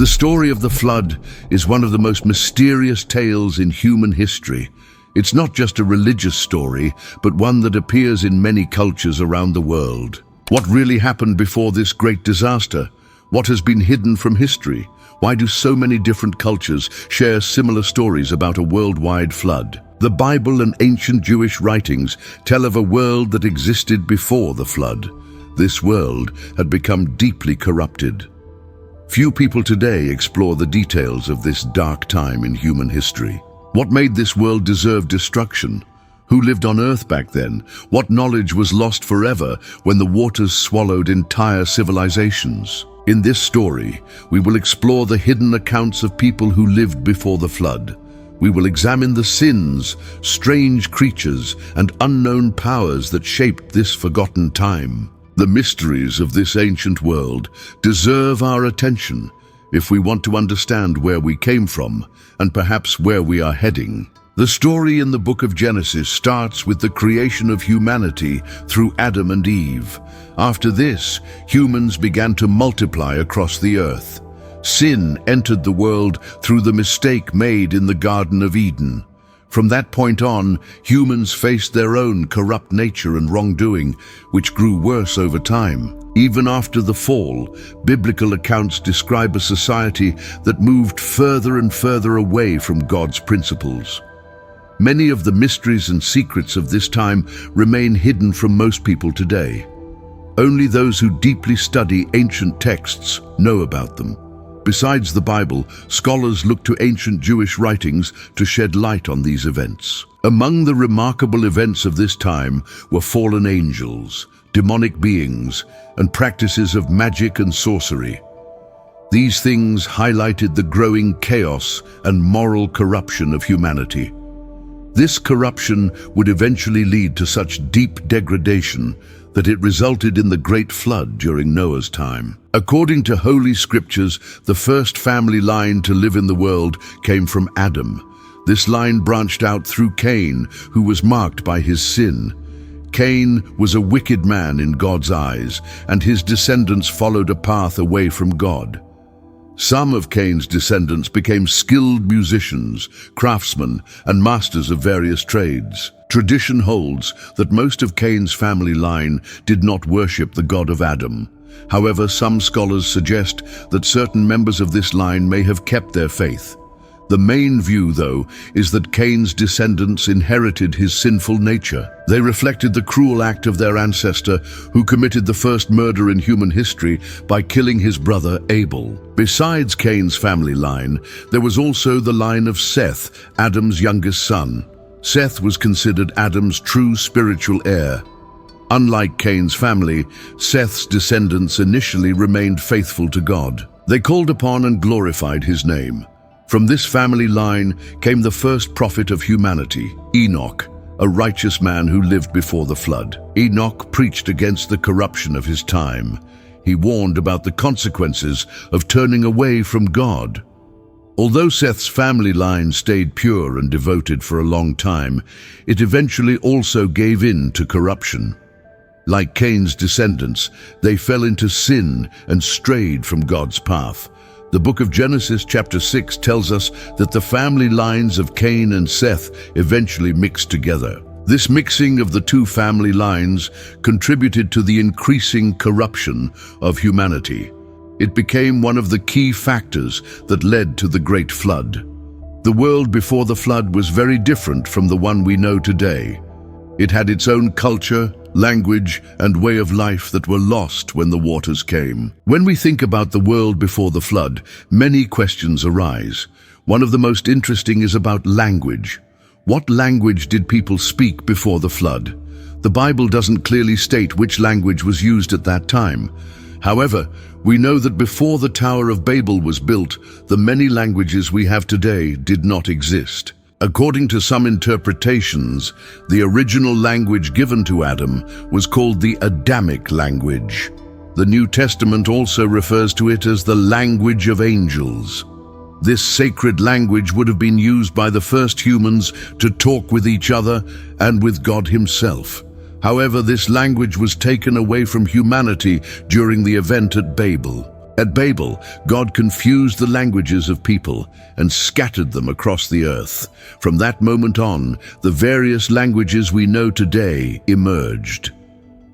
The story of the flood is one of the most mysterious tales in human history. It's not just a religious story, but one that appears in many cultures around the world. What really happened before this great disaster? What has been hidden from history? Why do so many different cultures share similar stories about a worldwide flood? The Bible and ancient Jewish writings tell of a world that existed before the flood. This world had become deeply corrupted. Few people today explore the details of this dark time in human history. What made this world deserve destruction? Who lived on Earth back then? What knowledge was lost forever when the waters swallowed entire civilizations? In this story, we will explore the hidden accounts of people who lived before the flood. We will examine the sins, strange creatures, and unknown powers that shaped this forgotten time. The mysteries of this ancient world deserve our attention if we want to understand where we came from and perhaps where we are heading. The story in the book of Genesis starts with the creation of humanity through Adam and Eve. After this, humans began to multiply across the earth. Sin entered the world through the mistake made in the Garden of Eden. From that point on, humans faced their own corrupt nature and wrongdoing, which grew worse over time. Even after the fall, biblical accounts describe a society that moved further and further away from God's principles. Many of the mysteries and secrets of this time remain hidden from most people today. Only those who deeply study ancient texts know about them. Besides the Bible, scholars look to ancient Jewish writings to shed light on these events. Among the remarkable events of this time were fallen angels, demonic beings, and practices of magic and sorcery. These things highlighted the growing chaos and moral corruption of humanity. This corruption would eventually lead to such deep degradation that it resulted in the Great Flood during Noah's time. According to Holy Scriptures, the first family line to live in the world came from Adam. This line branched out through Cain, who was marked by his sin. Cain was a wicked man in God's eyes, and his descendants followed a path away from God. Some of Cain's descendants became skilled musicians, craftsmen, and masters of various trades. Tradition holds that most of Cain's family line did not worship the God of Adam. However, some scholars suggest that certain members of this line may have kept their faith. The main view, though, is that Cain's descendants inherited his sinful nature. They reflected the cruel act of their ancestor who committed the first murder in human history by killing his brother Abel. Besides Cain's family line, there was also the line of Seth, Adam's youngest son. Seth was considered Adam's true spiritual heir. Unlike Cain's family, Seth's descendants initially remained faithful to God. They called upon and glorified his name. From this family line came the first prophet of humanity, Enoch, a righteous man who lived before the flood. Enoch preached against the corruption of his time. He warned about the consequences of turning away from God. Although Seth's family line stayed pure and devoted for a long time, it eventually also gave in to corruption. Like Cain's descendants, they fell into sin and strayed from God's path. The book of Genesis chapter 6 tells us that the family lines of Cain and Seth eventually mixed together. This mixing of the two family lines contributed to the increasing corruption of humanity. It became one of the key factors that led to the Great Flood. The world before the flood was very different from the one we know today. It had its own culture, language, and way of life that were lost when the waters came. When we think about the world before the flood, many questions arise. One of the most interesting is about language. What language did people speak before the flood? The Bible doesn't clearly state which language was used at that time. However, we know that before the Tower of Babel was built, the many languages we have today did not exist. According to some interpretations, the original language given to Adam was called the Adamic language. The New Testament also refers to it as the language of angels. This sacred language would have been used by the first humans to talk with each other and with God himself. However, this language was taken away from humanity during the event at Babel. At Babel, God confused the languages of people and scattered them across the earth. From that moment on, the various languages we know today emerged.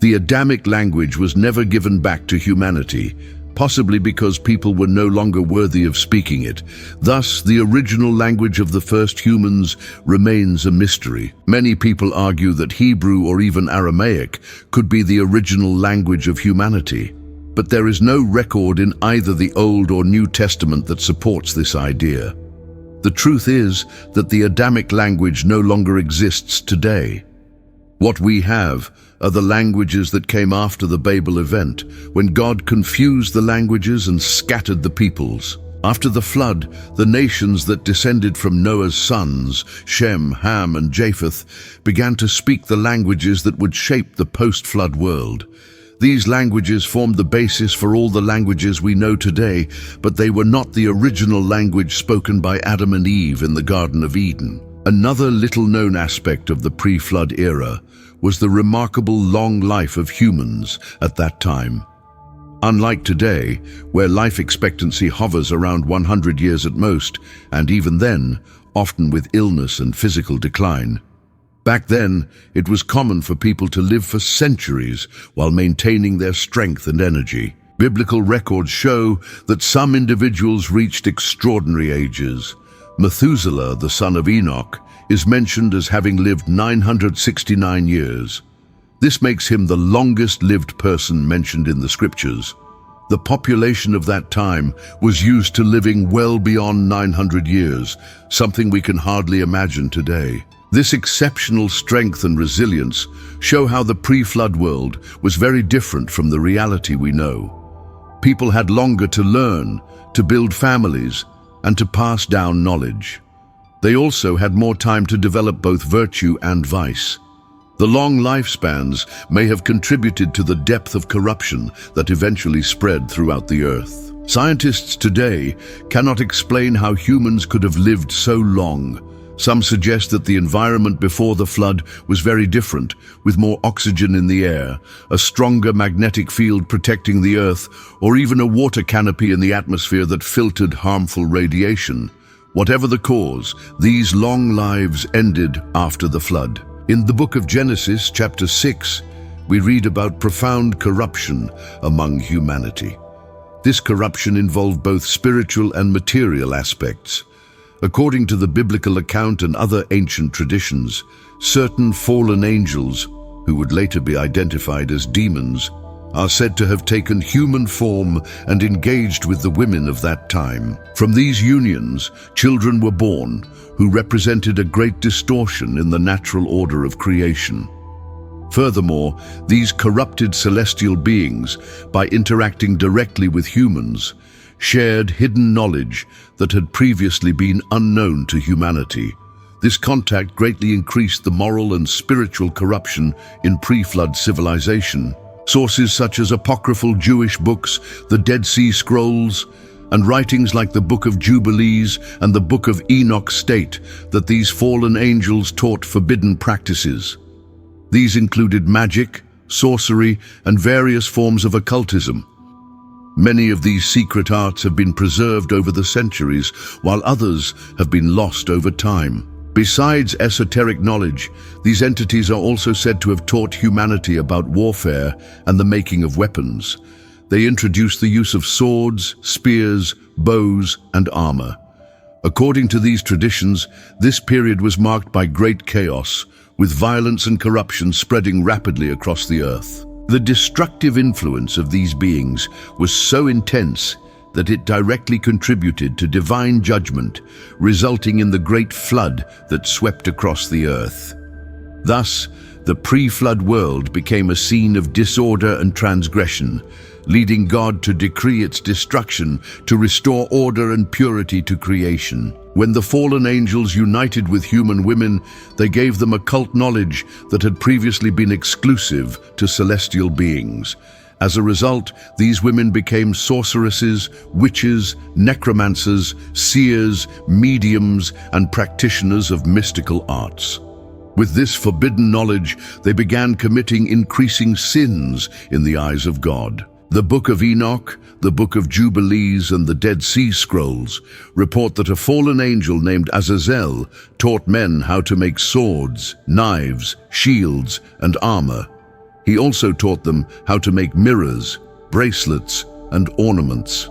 The Adamic language was never given back to humanity, possibly because people were no longer worthy of speaking it. Thus, the original language of the first humans remains a mystery. Many people argue that Hebrew or even Aramaic could be the original language of humanity. But there is no record in either the Old or New Testament that supports this idea. The truth is that the Adamic language no longer exists today. What we have are the languages that came after the Babel event, when God confused the languages and scattered the peoples. After the flood, the nations that descended from Noah's sons, Shem, Ham, and Japheth, began to speak the languages that would shape the post-flood world. These languages formed the basis for all the languages we know today, but they were not the original language spoken by Adam and Eve in the Garden of Eden. Another little-known aspect of the pre-flood era was the remarkable long life of humans at that time. Unlike today, where life expectancy hovers around 100 years at most, and even then, often with illness and physical decline. Back then, it was common for people to live for centuries while maintaining their strength and energy. Biblical records show that some individuals reached extraordinary ages. Methuselah, the son of Enoch, is mentioned as having lived 969 years. This makes him the longest-lived person mentioned in the scriptures. The population of that time was used to living well beyond 900 years, something we can hardly imagine today. This exceptional strength and resilience show how the pre-flood world was very different from the reality we know. People had longer to learn, to build families, and to pass down knowledge. They also had more time to develop both virtue and vice. The long lifespans may have contributed to the depth of corruption that eventually spread throughout the earth. Scientists today cannot explain how humans could have lived so long. Some suggest that the environment before the flood was very different, with more oxygen in the air, a stronger magnetic field protecting the earth, or even a water canopy in the atmosphere that filtered harmful radiation. Whatever the cause, these long lives ended after the flood. In the book of Genesis, chapter 6, we read about profound corruption among humanity. This corruption involved both spiritual and material aspects. According to the biblical account and other ancient traditions, certain fallen angels, who would later be identified as demons, are said to have taken human form and engaged with the women of that time. From these unions, children were born, who represented a great distortion in the natural order of creation. Furthermore, these corrupted celestial beings, by interacting directly with humans, shared hidden knowledge that had previously been unknown to humanity. This contact greatly increased the moral and spiritual corruption in pre-flood civilization. Sources such as apocryphal Jewish books, the Dead Sea Scrolls, and writings like the Book of Jubilees and the Book of Enoch state that these fallen angels taught forbidden practices. These included magic, sorcery, and various forms of occultism. Many of these secret arts have been preserved over the centuries, while others have been lost over time. Besides esoteric knowledge, these entities are also said to have taught humanity about warfare and the making of weapons. They introduced the use of swords, spears, bows, and armor. According to these traditions, this period was marked by great chaos, with violence and corruption spreading rapidly across the earth. The destructive influence of these beings was so intense that it directly contributed to divine judgment, resulting in the great flood that swept across the earth. Thus, the pre-flood world became a scene of disorder and transgression, leading God to decree its destruction to restore order and purity to creation. When the fallen angels united with human women, they gave them occult knowledge that had previously been exclusive to celestial beings. As a result, these women became sorceresses, witches, necromancers, seers, mediums, and practitioners of mystical arts. With this forbidden knowledge, they began committing increasing sins in the eyes of God. The Book of Enoch, the Book of Jubilees, and the Dead Sea Scrolls report that a fallen angel named Azazel taught men how to make swords, knives, shields, and armor. He also taught them how to make mirrors, bracelets, and ornaments.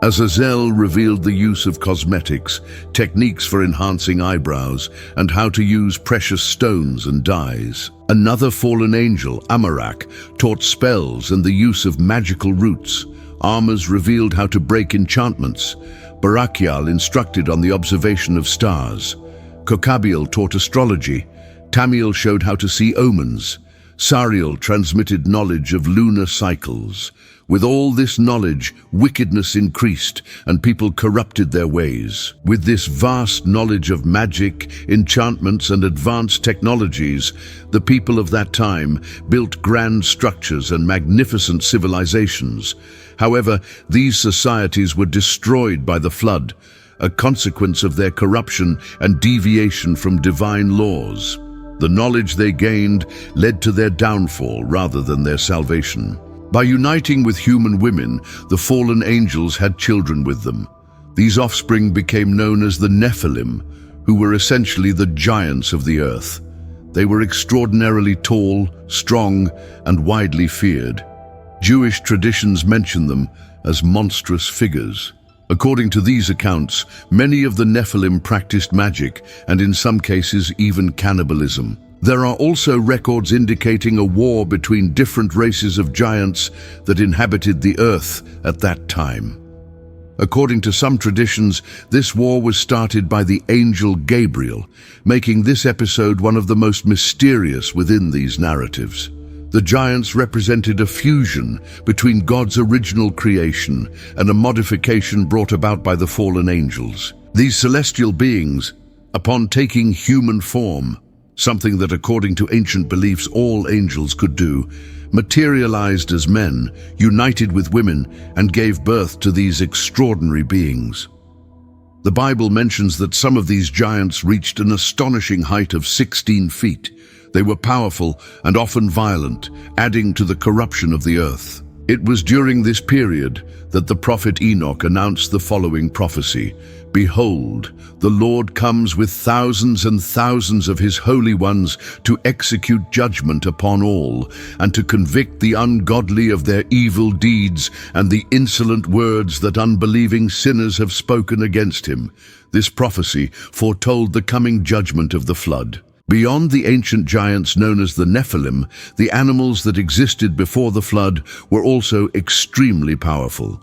Azazel revealed the use of cosmetics, techniques for enhancing eyebrows, and how to use precious stones and dyes. Another fallen angel, Amarak, taught spells and the use of magical roots. Armas revealed how to break enchantments. Barakiel instructed on the observation of stars. Kokabiel taught astrology. Tamiel showed how to see omens. Sariel transmitted knowledge of lunar cycles. With all this knowledge, wickedness increased and people corrupted their ways. With this vast knowledge of magic, enchantments, and advanced technologies, the people of that time built grand structures and magnificent civilizations. However, these societies were destroyed by the flood, a consequence of their corruption and deviation from divine laws. The knowledge they gained led to their downfall rather than their salvation. By uniting with human women, the fallen angels had children with them. These offspring became known as the Nephilim, who were essentially the giants of the earth. They were extraordinarily tall, strong, and widely feared. Jewish traditions mention them as monstrous figures. According to these accounts, many of the Nephilim practiced magic and in some cases even cannibalism. There are also records indicating a war between different races of giants that inhabited the earth at that time. According to some traditions, this war was started by the angel Gabriel, making this episode one of the most mysterious within these narratives. The giants represented a fusion between God's original creation and a modification brought about by the fallen angels. These celestial beings, upon taking human form, something that according to ancient beliefs all angels could do, materialized as men, united with women, and gave birth to these extraordinary beings. The Bible mentions that some of these giants reached an astonishing height of 16 feet. They were powerful and often violent, adding to the corruption of the earth. It was during this period that the prophet Enoch announced the following prophecy: "Behold, the Lord comes with thousands and thousands of his holy ones to execute judgment upon all, and to convict the ungodly of their evil deeds and the insolent words that unbelieving sinners have spoken against him." This prophecy foretold the coming judgment of the flood. Beyond the ancient giants known as the Nephilim, the animals that existed before the flood were also extremely powerful.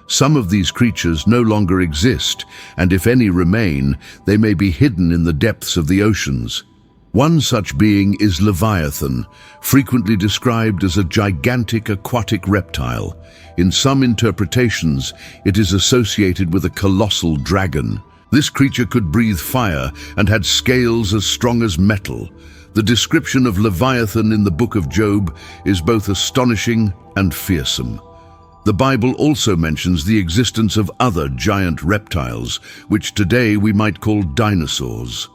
Some of these creatures no longer exist, and if any remain, they may be hidden in the depths of the oceans. One such being is Leviathan, frequently described as a gigantic aquatic reptile. In some interpretations, it is associated with a colossal dragon. This creature could breathe fire and had scales as strong as metal. The description of Leviathan in the Book of Job is both astonishing and fearsome. The Bible also mentions the existence of other giant reptiles, which today we might call dinosaurs.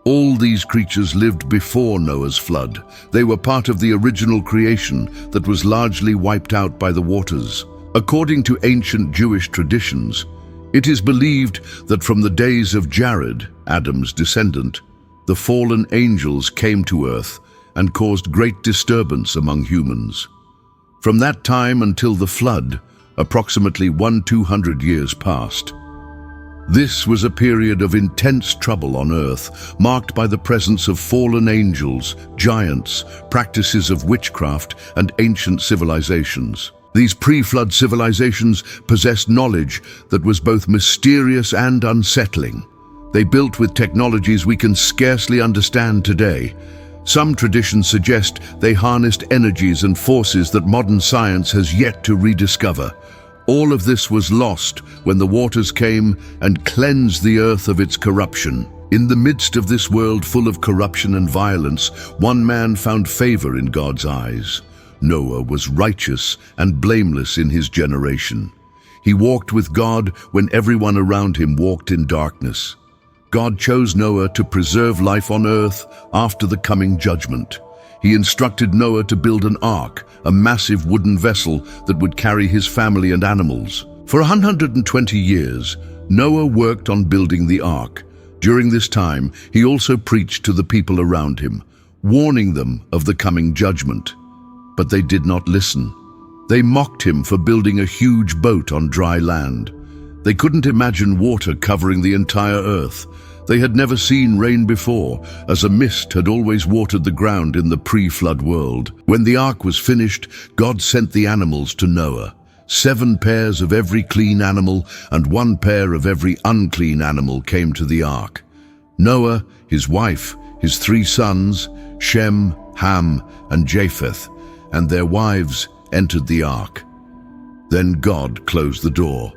All these creatures lived before Noah's flood. They were part of the original creation that was largely wiped out by the waters. According to ancient Jewish traditions, it is believed that from the days of Jared, Adam's descendant, the fallen angels came to earth and caused great disturbance among humans. From that time until the flood, approximately 200 years passed. This was a period of intense trouble on earth, marked by the presence of fallen angels, giants, practices of witchcraft, and ancient civilizations. These pre-flood civilizations possessed knowledge that was both mysterious and unsettling. They built with technologies we can scarcely understand today. Some traditions suggest they harnessed energies and forces that modern science has yet to rediscover. All of this was lost when the waters came and cleansed the earth of its corruption. In the midst of this world full of corruption and violence, one man found favor in God's eyes. Noah was righteous and blameless in his generation. He walked with God when everyone around him walked in darkness. God chose Noah to preserve life on earth after the coming judgment. He instructed Noah to build an ark, a massive wooden vessel that would carry his family and animals. For 120 years, Noah worked on building the ark. During this time, he also preached to the people around him, warning them of the coming judgment. But they did not listen. They mocked him for building a huge boat on dry land. They couldn't imagine water covering the entire earth. They had never seen rain before, as a mist had always watered the ground in the pre-flood world. When the ark was finished, God sent the animals to Noah. 7 pairs of every clean animal and 1 pair of every unclean animal came to the ark. Noah, his wife, his 3 sons, Shem, Ham, and Japheth, and their wives entered the ark. Then God closed the door.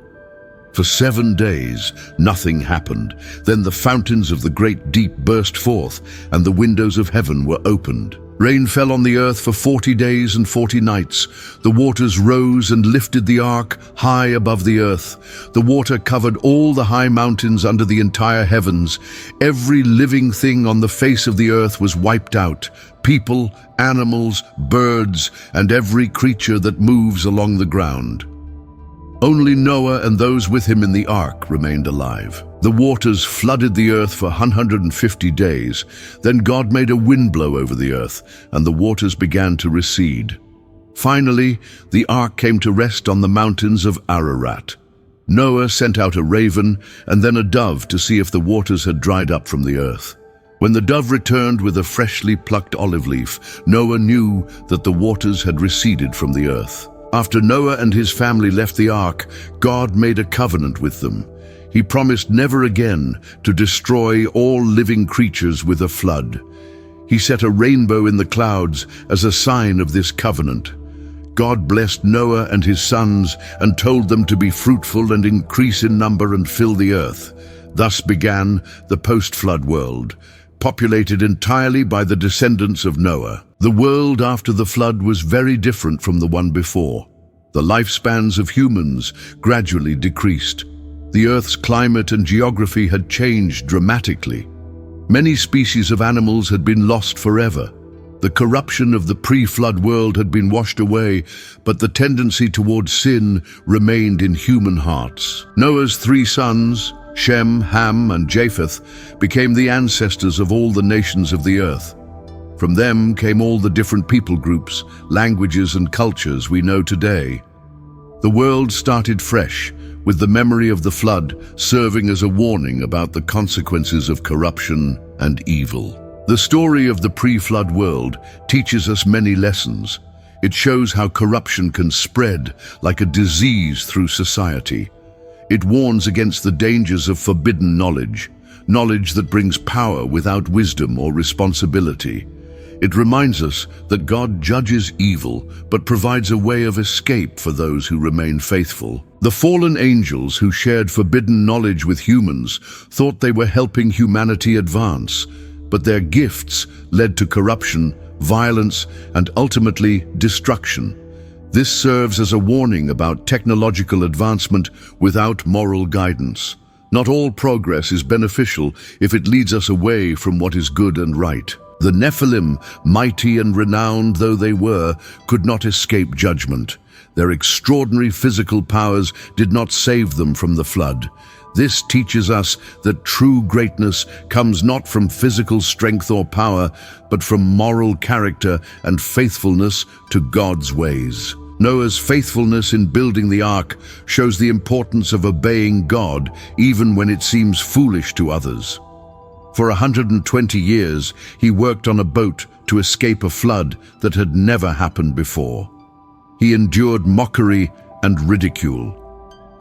For 7 days, nothing happened. Then the fountains of the great deep burst forth, and the windows of heaven were opened. Rain fell on the earth for 40 days and 40 nights. The waters rose and lifted the ark high above the earth. The water covered all the high mountains under the entire heavens. Every living thing on the face of the earth was wiped out. People, animals, birds, and every creature that moves along the ground. Only Noah and those with him in the ark remained alive. The waters flooded the earth for 150 days. Then God made a wind blow over the earth, and the waters began to recede. Finally, the ark came to rest on the mountains of Ararat. Noah sent out a raven and then a dove to see if the waters had dried up from the earth. When the dove returned with a freshly plucked olive leaf, Noah knew that the waters had receded from the earth. After Noah and his family left the ark, God made a covenant with them. He promised never again to destroy all living creatures with a flood. He set a rainbow in the clouds as a sign of this covenant. God blessed Noah and his sons and told them to be fruitful and increase in number and fill the earth. Thus began the post-flood world, populated entirely by the descendants of Noah. The world after the flood was very different from the one before. The lifespans of humans gradually decreased. The Earth's climate and geography had changed dramatically. Many species of animals had been lost forever. The corruption of the pre-flood world had been washed away, but the tendency towards sin remained in human hearts. Noah's 3 sons, Shem, Ham, and Japheth, became the ancestors of all the nations of the earth. From them came all the different people groups, languages, and cultures we know today. The world started fresh, with the memory of the flood serving as a warning about the consequences of corruption and evil. The story of the pre-flood world teaches us many lessons. It shows how corruption can spread like a disease through society. It warns against the dangers of forbidden knowledge, knowledge that brings power without wisdom or responsibility. It reminds us that God judges evil, but provides a way of escape for those who remain faithful. The fallen angels who shared forbidden knowledge with humans thought they were helping humanity advance, but their gifts led to corruption, violence, and ultimately destruction. This serves as a warning about technological advancement without moral guidance. Not all progress is beneficial if it leads us away from what is good and right. The Nephilim, mighty and renowned though they were, could not escape judgment. Their extraordinary physical powers did not save them from the flood. This teaches us that true greatness comes not from physical strength or power, but from moral character and faithfulness to God's ways. Noah's faithfulness in building the ark shows the importance of obeying God even when it seems foolish to others. For 120 years, he worked on a boat to escape a flood that had never happened before. He endured mockery and ridicule.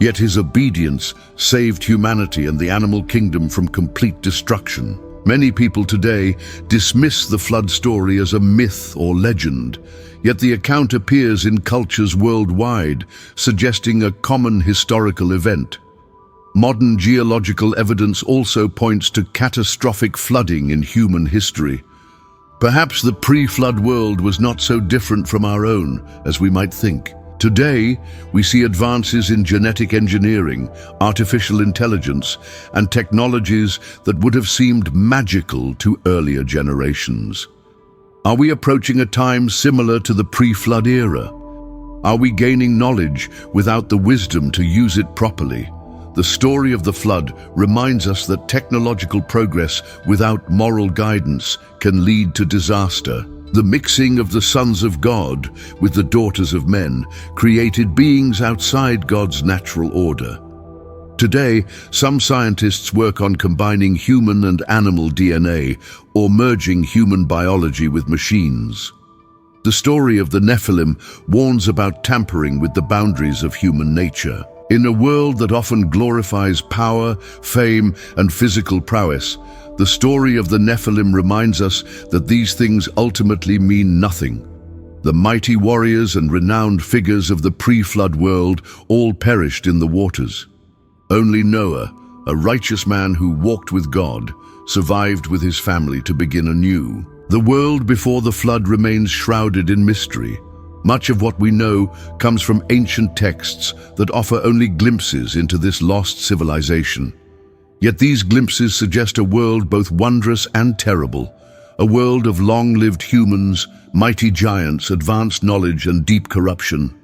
Yet his obedience saved humanity and the animal kingdom from complete destruction. Many people today dismiss the flood story as a myth or legend, yet the account appears in cultures worldwide, suggesting a common historical event. Modern geological evidence also points to catastrophic flooding in human history. Perhaps the pre-flood world was not so different from our own as we might think. Today, we see advances in genetic engineering, artificial intelligence, and technologies that would have seemed magical to earlier generations. Are we approaching a time similar to the pre-flood era? Are we gaining knowledge without the wisdom to use it properly? The story of the flood reminds us that technological progress without moral guidance can lead to disaster. The mixing of the sons of God with the daughters of men created beings outside God's natural order. Today, some scientists work on combining human and animal DNA or merging human biology with machines. The story of the Nephilim warns about tampering with the boundaries of human nature. In a world that often glorifies power, fame, and physical prowess, the story of the Nephilim reminds us that these things ultimately mean nothing. The mighty warriors and renowned figures of the pre-flood world all perished in the waters. Only Noah, a righteous man who walked with God, survived with his family to begin anew. The world before the flood remains shrouded in mystery. Much of what we know comes from ancient texts that offer only glimpses into this lost civilization. Yet these glimpses suggest a world both wondrous and terrible, a world of long-lived humans, mighty giants, advanced knowledge, and deep corruption.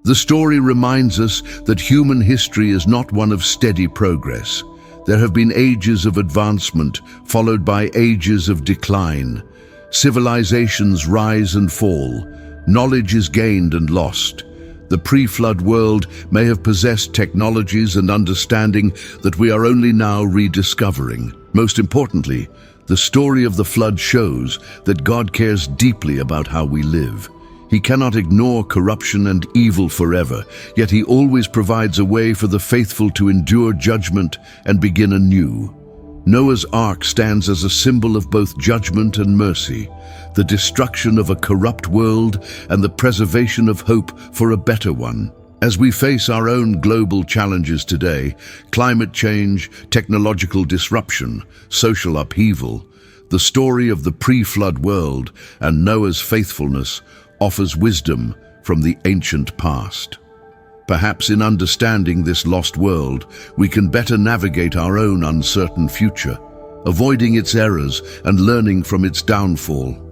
The story reminds us that human history is not one of steady progress. There have been ages of advancement, followed by ages of decline. Civilizations rise and fall. Knowledge is gained and lost. The pre-flood world may have possessed technologies and understanding that we are only now rediscovering. Most importantly, the story of the flood shows that God cares deeply about how we live. He cannot ignore corruption and evil forever, yet he always provides a way for the faithful to endure judgment and begin anew. Noah's Ark stands as a symbol of both judgment and mercy, the destruction of a corrupt world and the preservation of hope for a better one. As we face our own global challenges today, climate change, technological disruption, social upheaval, the story of the pre-flood world and Noah's faithfulness offers wisdom from the ancient past. Perhaps in understanding this lost world, we can better navigate our own uncertain future, avoiding its errors and learning from its downfall.